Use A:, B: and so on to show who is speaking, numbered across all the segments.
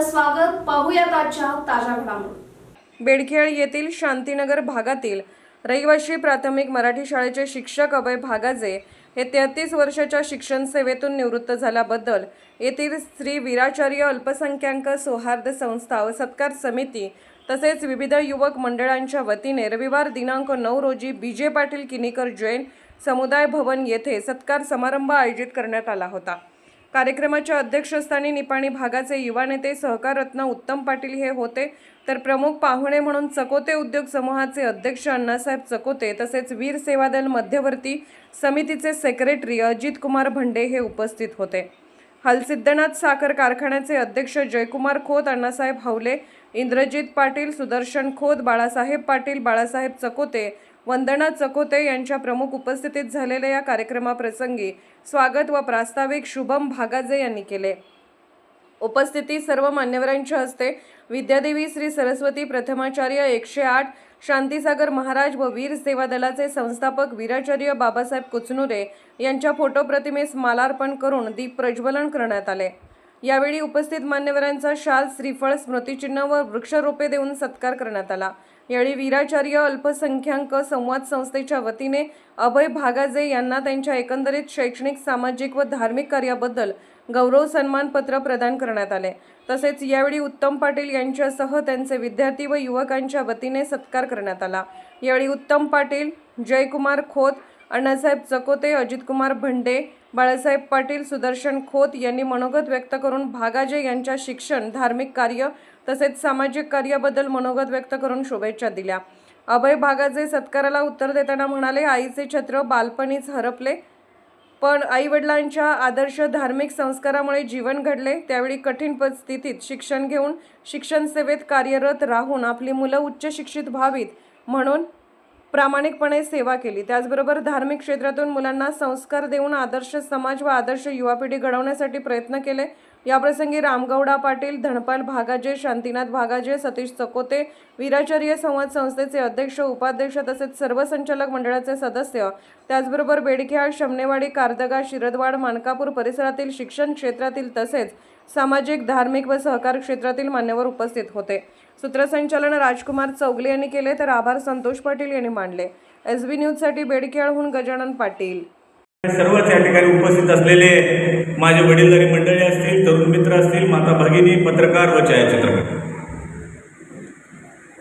A: आपलं स्वागत. पाहूयात आजच्या ताज्या घडामोडी.
B: बेडखेळ येथील शांतीनगर भागातील रहिवासी प्राथमिक मराठी शाळेचे शिक्षक अभय भागाजे हे 33 वर्षाच्या शिक्षण सेवेतून निवृत्त झाल्याबद्दल येथील श्री वीराचार्य अल्पसंख्याक सौहार्द संस्था व सत्कार समिती तसेच विविध युवक मंडळांच्या वतीने रविवार दिनांक 9 रोजी बीजे पाटील किनीकर जैन समुदाय भवन येथे सत्कार समारंभ आयोजित करण्यात आला होता। कार्यक्रमाच्या अध्यक्षस्थानी निपाणी भागाचे युवा नेते सहकार रत्न उत्तम पाटील हे होते, तर प्रमुख पाहुणे म्हणून चकोते उद्योग समूहाचे अध्यक्ष अण्णासाहेब चकोते तसेच वीर सेवा दल मध्यवर्ती समितीचे सेक्रेटरी अजित कुमार भंडे हे उपस्थित होते। हलसिद्धनाथ साखर कारखान्याचे अध्यक्ष जयकुमार खोत, अण्णासाहेब हवले, इंद्रजित पाटील, सुदर्शन खोत, बाळासाहेब पाटील, बाळासाहेब चकोते, वंदना चकोते यांच्या प्रमुख उपस्थितीत झालेल्या या कार्यक्रमाप्रसंगी स्वागत व प्रास्ताविक शुभम भागाजे यांनी केले। उपस्थिती सर्व मान्यवरांच्या हस्ते विद्यादेवी श्री सरस्वती प्रथमाचार्य 108 शांतीसागर महाराज व वीर सेवा दलाचे संस्थापक वीराचार्य बाबासाहेब कुचनुरे यांच्या फोटो प्रतिमेस मालार्पण करून दीप प्रज्वलन करण्यात आले। यावेळी उपस्थित मान्यवरांचा शाल, श्रीफळ, स्मृतिचिन्ह व वृक्षरोपे देऊन सत्कार करण्यात आला। यावेळी वीराचार्य अल्पसंख्याक संवाद संस्थेच्या वतीने अभय भागाजे यांना त्यांच्या एकंदरीत शैक्षणिक, सामाजिक व धार्मिक कार्याबद्दल गौरव सन्मानपत्र प्रदान करण्यात आले। तसेच यावेळी उत्तम पाटील यांच्यासह त्यांचे विद्यार्थी व युवकांच्या वतीने सत्कार करण्यात आला। यावेळी उत्तम पाटील, जयकुमार खोत, अण्णासाहेब चकोते, अजित कुमार भंडे, बाळासाहेब पाटील, सुदर्शन खोत यांनी मनोगत व्यक्त करून भागाजे यांच्या शिक्षण, धार्मिक कार्य तसेच सामाजिक कार्याबद्दल मनोगत व्यक्त करून शुभेच्छा दिल्या। अभय भागाजे सत्काराला उत्तर देताना म्हणाले, आईचे छत्र बालपणीच हरपले, पण आई-वडिलांच्या आदर्श धार्मिक संस्कारामुळे जीवन घडले। त्यावेळी कठीण परिस्थितीत शिक्षण घेऊन शिक्षण सेवेत कार्यरत राहून आपली मुलं उच्च शिक्षित व्हावीत म्हणून प्रामाणिकपणे सेवा केली। त्याचबरोबर धार्मिक क्षेत्रातून मुलांना संस्कार देऊन आदर्श समाज व आदर्श युवा पिढी घडवण्यासाठी प्रयत्न केले। याप्रसंगी रामगौडा पाटील, धनपाल भागाजे, शांतीनाथ भागाजे, सतीश चकोते, वीराचार्य संवाद संस्थेचे अध्यक्ष, उपाध्यक्ष तसेच सर्व संचालक मंडळाचे सदस्य, त्याचबरोबर बेडखेळ, शमनेवाडी, कारदगा, शिरदवाड, मानकापूर परिसरातील शिक्षण क्षेत्रातील तसेच सामाजिक, धार्मिक व सहकार क्षेत्रातील मान्यवर उपस्थित होते। सूत्रसंचालन राजकुमार चौगले यांनी केले, तर आभार संतोष पाटील यांनी मानले। SB न्यूजसाठी बेडखेळहून गजानन पाटील।
C: सर्वच या ठिकाणी उपस्थित असलेले माझे वडीलधारी मंडळी असतील, तरुण मित्र असतील, माता भगिनी, पत्रकार व छायाचित्रकार,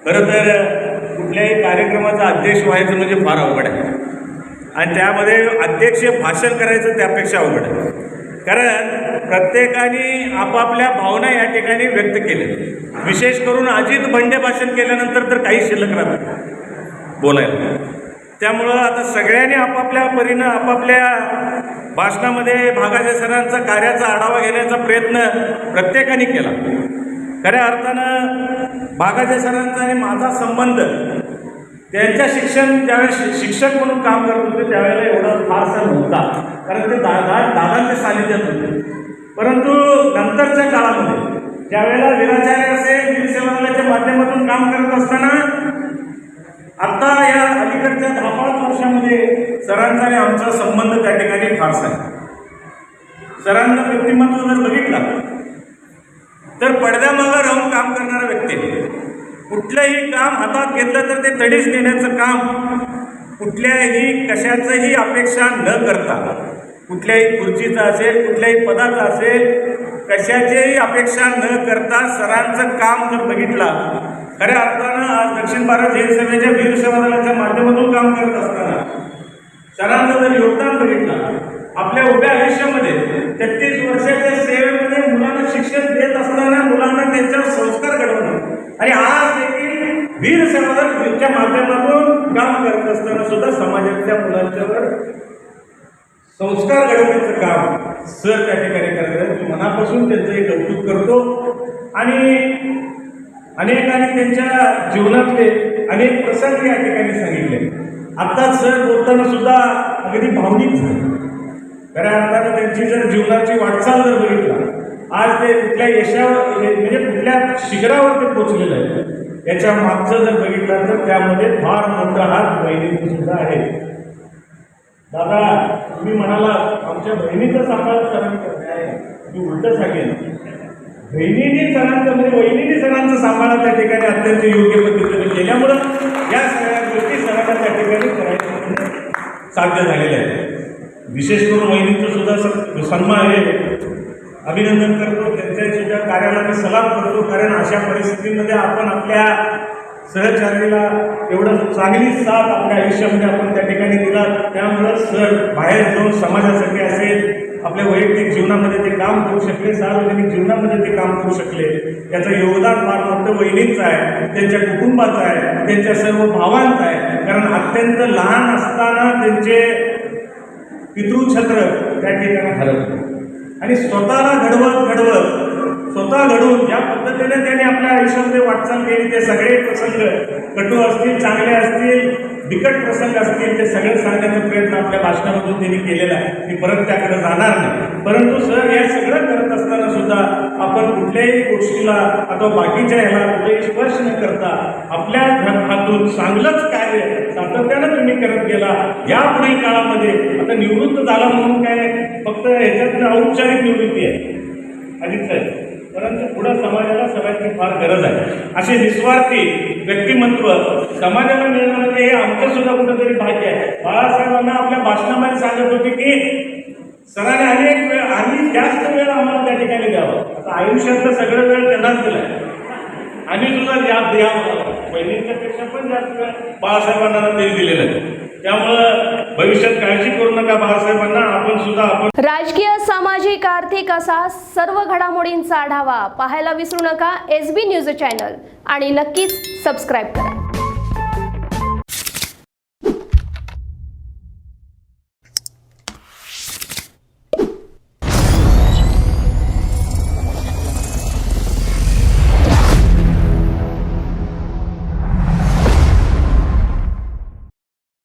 C: खरं तर कुठल्याही कार्यक्रमाचा अध्यक्ष व्हायचं म्हणजे फार अवघड आहे आणि त्यामध्ये अध्यक्ष भाषण करायचं त्यापेक्षा अवघड आहे। कारण प्रत्येकाने आपापल्या भावना या ठिकाणी व्यक्त केल्या। विशेष करून अजित भंडे भाषण केल्यानंतर तर काही शिल्लक राहत बोलायला। त्यामुळं आता सगळ्यांनी आपापल्या परीनं आपापल्या भाषणामध्ये भागाजे सरांचा कार्याचा आढावा घेण्याचा प्रयत्न प्रत्येकाने केला। खऱ्या अर्थानं भागाजे सरांचा आणि माझा संबंध त्यांच्या ज्यावेळेस शिक्षक म्हणून काम करत होते त्यावेळेला एवढा फारसा नव्हता, कारण ते दादांच्या सानिध्यात होते। परंतु नंतरच्या काळामध्ये ज्यावेळेला वीराचार्य असेल, वीर सेवा दलाच्या माध्यमातून काम करत असताना आता या अलीकडच्या 10-15 वर्षामध्ये सरांचा आणि आमचा संबंध त्या ठिकाणी फारसा आहे। सरांचं व्यक्तिमत्व जर बघितलं तर पडद्यामागं राहून काम करणारा व्यक्ती, कुठलंही काम हातात घेतलं तर ते तडीच नेण्याचं काम, कुठल्याही कशाचंही अपेक्षा न करता, कुठल्याही खुर्चीचं असेल, कुठल्याही पदाचं असेल, कशाचीही अपेक्षा न करता सरांचं काम जर बघितलं, खऱ्या अर्थानं आज दक्षिण भारत जैन सभेच्या वीर सेवा दलाच्या माध्यमातून काम करत असताना सरांचं जर योगदान बघितलं, आपल्या उभ्या आयुष्यामध्ये 33 वर्षाच्या सेवेमध्ये मुलांना शिक्षण देत असताना मुलांना त्यांच्यावर संस्कार घडवणं आणि आज देखील वीर सेवा दलाच्या माध्यमातून काम करत असताना सुद्धा समाजाच्या मुलांच्यावर संस्कार घडवण्याचं काम सर त्या ठिकाणी करतात। मी मनापासून त्यांचं कौतुक करतो आणि अनेकांनी त्यांच्या जीवनातले अनेक प्रसंग या ठिकाणी सांगितले। आत्ताच सर बोलताना सुद्धा अगदी भावनिक झाले। खऱ्या अर्थानं त्यांची जर जीवनाची वाटचाल जर बघितला, आज ते कुठल्या यशावर म्हणजे कुठल्या शिखरावर ते पोचलेलं आहे याच्या मागचं जर बघितलं तर त्यामध्ये फार मोठा हात बहिणीचा सुद्धा आहे। दादा, तुम्ही म्हणाला आमच्या बहिणीचं सांभाळ सरांनी करणे आहे, मी उलटं सांगेन बहिणींनी सणांचं म्हणजे वहिनींनी सणांचं सांभाळा त्या ठिकाणी अत्यंत योग्य पद्धतीने केल्यामुळं या सगळ्या गोष्टी सणांना त्या ठिकाणी करायचं साध्य झालेलं आहे. विशेष करून वहिनींचं सुद्धा सन्मान हे अभिनंदन करतो, त्यांच्या सुद्धा कार्याला मी सलाम करतो. कारण अशा परिस्थितीमध्ये आपण आपल्या सहचारीला एवढं चांगली साथ आपल्या आयुष्यामध्ये आपण त्या ठिकाणी दिला. त्यामुळं सण बाहेर जाऊन समाजासाठी असेल, आपल्या वैयक्तिक जीवनामध्ये ते काम करू शकले, सार्वजनिक जीवनामध्ये ते काम करू शकले. याचं योगदान फार मोठं वहिनींचं आहे, त्यांच्या कुटुंबाचं आहे, त्यांच्या सर्व भावांचं आहे. कारण अत्यंत लहान असताना त्यांचे पितृछत्र त्या ठिकाणी हरवलं आणि स्वतःला घडवत स्वतः घडवून ज्या पद्धतीने त्यांनी आपल्या आयुष्यामध्ये वाटचाल केली, ते सगळे प्रसंग कटू असतील, चांगले असतील, बिकट प्रसंग असतील, ते सगळे सांगण्याचा प्रयत्न आपल्या भाषणामधून त्यांनी केलेला आहे. मी परत त्याकडे जाणार नाही. परंतु सर हे सगळं करत असताना सुद्धा आपण कुठल्याही गोष्टीला अथवा बाकीच्या ह्याला कुठेही स्पर्श न करता आपल्या हातून चांगलंच कार्य सातत्यानं तुम्ही करत गेला. यापुढील काळामध्ये आता निवृत्त झाला म्हणून काय फक्त ह्याच्यात औपचारिक निवृत्ती आहे अजित साहेब, परंतु पुढं समाजाला सगळ्यांची फार गरज आहे. असे निस्वार्थी व्यक्तिमत्व समाजाला मिळणं म्हणजे हे आमचं सुद्धा कुठंतरी भाग्य आहे. बाळासाहेबांना आपल्या भाषणामध्ये सांगत होते की सरांनी अनेक वेळ आणि जास्त वेळ आम्हाला त्या ठिकाणी द्यावा. आता आयुष्यातलं सगळं वेळ त्यांनाच दिला आहे आणि सुद्धा जास्त द्यावं, बहिणींच्या पेक्षा पण जास्त वेळ बाळासाहेबांना त्यांनी दिलेला आहे. त्यामुळं भविष्यात काळजी करू नका बाळासाहेबांना. आपण सुद्धा
A: राजकीय, सामाजिक, आर्थिक असा सर्व घडामोडींचा आढावा पाहायला विसरू नका SB न्यूज चॅनल आणि नक्कीच सबस्क्राईब करा.